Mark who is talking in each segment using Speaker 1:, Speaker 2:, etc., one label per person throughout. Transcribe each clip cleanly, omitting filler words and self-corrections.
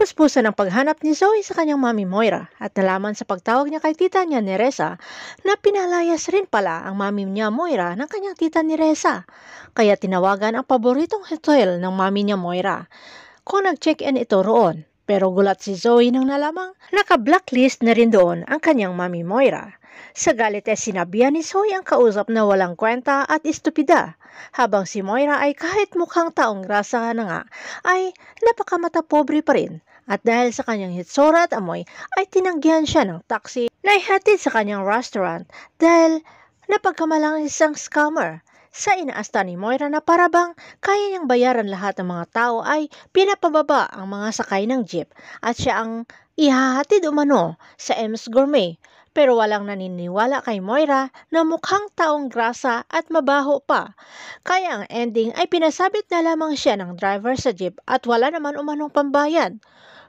Speaker 1: Napuspusan ang paghanap ni Zoe sa kanyang mami Moira at nalaman sa pagtawag niya kay tita niya Neresa na pinalayas rin pala ang mami niya Moira ng kanyang tita Neresa. Kaya tinawagan ang paboritong hotel ng mami niya Moira kung nag-check-in ito roon. Pero gulat si Zoe nang nalamang naka-blacklist na rin doon ang kanyang mami Moira. Sa galit ay sinabihan ni Zoe ang kausap na walang kwenta at estupida, habang si Moira ay kahit mukhang taong grasa na nga ay napakamata pobre pa rin. At dahil sa kanyang hitsura at amoy ay tinanggihan siya ng taxi na ihatid sa kanyang restaurant dahil napagkamalang isang scammer. Sa inaasta ni Moira na parabang kaya niyang bayaran lahat ng mga tao ay pinapababa ang mga sakay ng jeep at siya ang ihahatid umano sa M's Gourmet. Pero walang naniniwala kay Moira na mukhang taong grasa at mabaho pa. Kaya ang ending ay pinasabit na lamang siya ng driver sa jeep at wala naman umanong pambayad.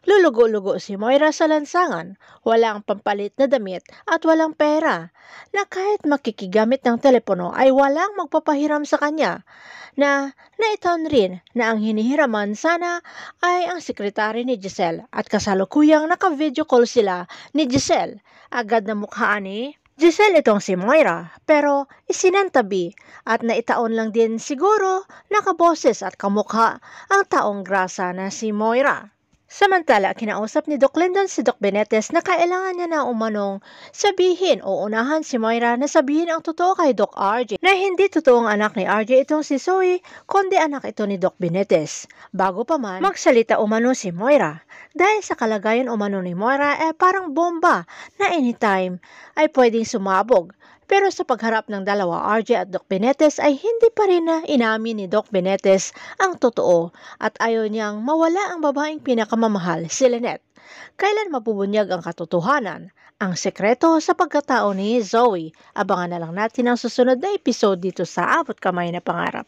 Speaker 1: Lulugo-lugo si Moira sa lansangan, walang pampalit na damit at walang pera, na kahit makikigamit ng telepono ay walang magpapahiram sa kanya, na naitaon rin na ang hinihiraman sana ay ang sekretary ni Giselle at kasalukuyang naka-video call sila ni Giselle. Agad na mukhaan ni Giselle itong si Moira, pero isinantabi at naitaon lang din siguro nakaboses at kamukha ang taong grasa na si Moira. Samantala, kinausap ni Doc Lyndon si Doc Benitez na kailangan niya na umanong sabihin o unahan si Moira na sabihin ang totoo kay Doc RJ na hindi totoong anak ni RJ itong si Zoe, kundi anak ito ni Doc Benitez. Bago pa man magsalita umano si Moira, dahil sa kalagayan umano ni Moira parang bomba na anytime ay pwedeng sumabog. Pero sa pagharap ng dalawa, RJ at Doc Benitez ay hindi pa rin na inamin ni Doc Benitez ang totoo at ayaw niyang mawala ang babaeng pinakamamahal, si Lynette. Kailan mapubunyag ang katotohanan? Ang sekreto sa pagkatao ni Zoe. Abangan na lang natin ang susunod na episode dito sa Abot Kamay na Pangarap.